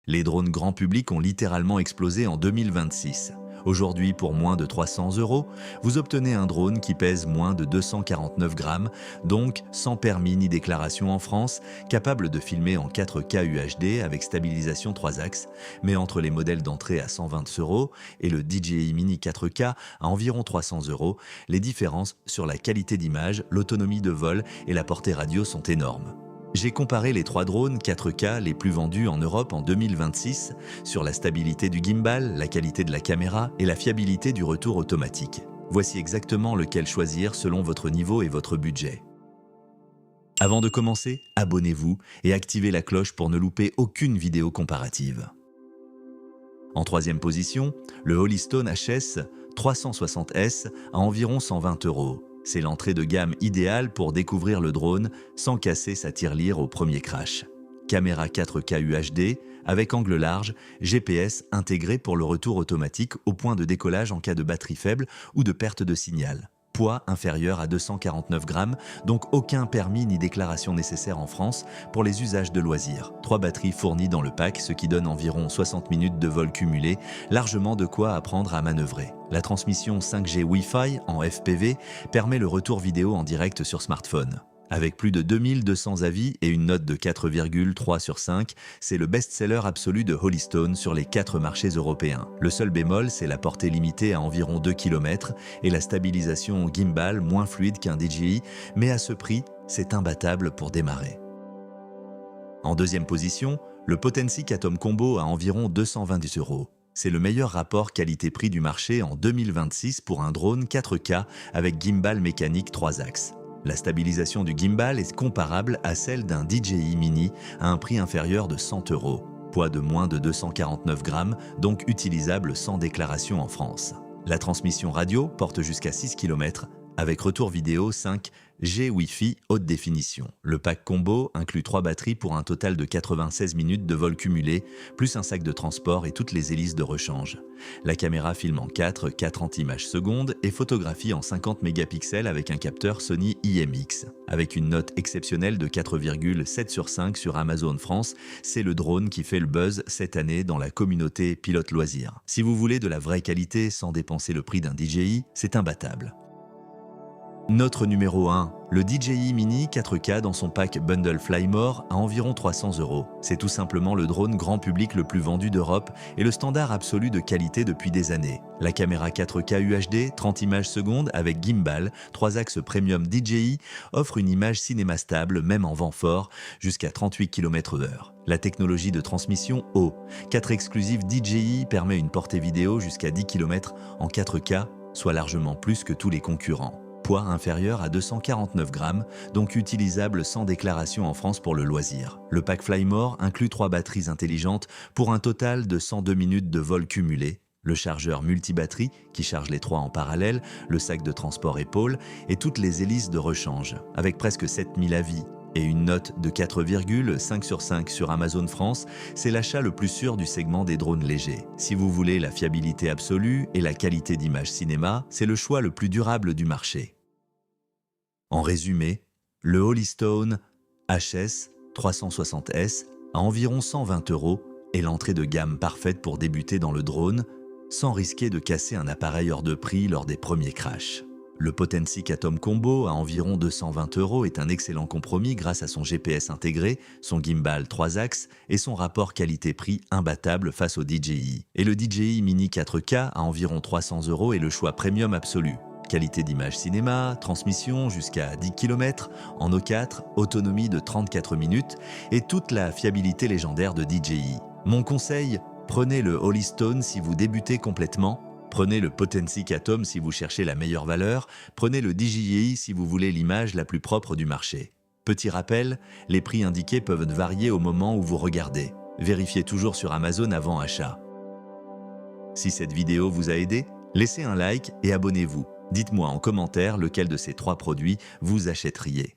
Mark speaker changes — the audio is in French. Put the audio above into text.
Speaker 1: Les drones grand public ont littéralement explosé en 2026. Aujourd'hui, pour moins de 300 €, vous obtenez un drone qui pèse moins de 249 grammes, donc sans permis ni déclaration en France, capable de filmer en 4K UHD avec stabilisation 3 axes, mais entre les modèles d'entrée à 120 € et le DJI Mini 4K à environ 300 €, les différences sur la qualité d'image, l'autonomie de vol et la portée radio sont énormes. J'ai comparé les 3 drones 4K les plus vendus en Europe en 2026 sur la stabilité du gimbal, la qualité de la caméra et la fiabilité du retour automatique. Voici exactement lequel choisir selon votre niveau et votre budget. Avant de commencer, abonnez-vous et activez la cloche pour ne louper aucune vidéo comparative. En troisième position, le Holystone HS 360S à environ 120 €. C'est l'entrée de gamme idéale pour découvrir le drone sans casser sa tirelire au premier crash. Caméra 4K UHD avec angle large, GPS intégré pour le retour automatique au point de décollage en cas de batterie faible ou de perte de signal. Poids inférieur à 249 grammes, donc aucun permis ni déclaration nécessaire en France pour les usages de loisirs. 3 batteries fournies dans le pack, ce qui donne environ 60 minutes de vol cumulé, largement de quoi apprendre à manœuvrer. La transmission 5G Wi-Fi en FPV permet le retour vidéo en direct sur smartphone. Avec plus de 2200 avis et une note de 4,3 sur 5, c'est le best-seller absolu de Holystone sur les 4 marchés européens. Le seul bémol, c'est la portée limitée à environ 2 km et la stabilisation gimbal moins fluide qu'un DJI, mais à ce prix, c'est imbattable pour démarrer. En deuxième position, le Potensic Atom Combo à environ 220 €. C'est le meilleur rapport qualité-prix du marché en 2026 pour un drone 4K avec gimbal mécanique 3 axes. La stabilisation du gimbal est comparable à celle d'un DJI Mini à un prix inférieur de 100 €. Poids de moins de 249 grammes, donc utilisable sans déclaration en France. La transmission radio porte jusqu'à 6 km avec retour vidéo 5G Wi-Fi haute définition. Le pack combo inclut 3 batteries pour un total de 96 minutes de vol cumulé, plus un sac de transport et toutes les hélices de rechange. La caméra filme en 4 images secondes et photographie en 50 mégapixels avec un capteur Sony IMX. Avec une note exceptionnelle de 4,7 sur 5 sur Amazon France, c'est le drone qui fait le buzz cette année dans la communauté pilote loisirs. Si vous voulez de la vraie qualité sans dépenser le prix d'un DJI, c'est imbattable. Notre numéro 1, le DJI Mini 4K dans son pack Bundle Fly More à environ 300 €. C'est tout simplement le drone grand public le plus vendu d'Europe et le standard absolu de qualité depuis des années. La caméra 4K UHD, 30 images secondes avec gimbal, 3 axes premium DJI, offre une image cinéma stable même en vent fort, jusqu'à 38 km/h. La technologie de transmission haut, 4 exclusives DJI permet une portée vidéo jusqu'à 10 km en 4K, soit largement plus que tous les concurrents. Poids inférieur à 249 grammes, donc utilisable sans déclaration en France pour le loisir. Le pack Flymore inclut 3 batteries intelligentes pour un total de 102 minutes de vol cumulé, le chargeur multibatterie qui charge les 3 en parallèle, le sac de transport épaule et toutes les hélices de rechange. Avec presque 7000 avis et une note de 4,5 sur 5 sur Amazon France, c'est l'achat le plus sûr du segment des drones légers. Si vous voulez la fiabilité absolue et la qualité d'image cinéma, c'est le choix le plus durable du marché. En résumé, le Holystone HS 360S à environ 120 € est l'entrée de gamme parfaite pour débuter dans le drone, sans risquer de casser un appareil hors de prix lors des premiers crashs. Le Potensic Atom Combo à environ 220 € est un excellent compromis grâce à son GPS intégré, son gimbal 3 axes et son rapport qualité-prix imbattable face au DJI. Et le DJI Mini 4K à environ 300 € est le choix premium absolu. Qualité d'image cinéma, transmission jusqu'à 10 km, en O4, autonomie de 34 minutes et toute la fiabilité légendaire de DJI. Mon conseil, prenez le Holystone si vous débutez complètement. Prenez le Potensic Atom si vous cherchez la meilleure valeur, prenez le DJI si vous voulez l'image la plus propre du marché. Petit rappel, les prix indiqués peuvent varier au moment où vous regardez. Vérifiez toujours sur Amazon avant achat. Si cette vidéo vous a aidé, laissez un like et abonnez-vous. Dites-moi en commentaire lequel de ces 3 produits vous achèteriez.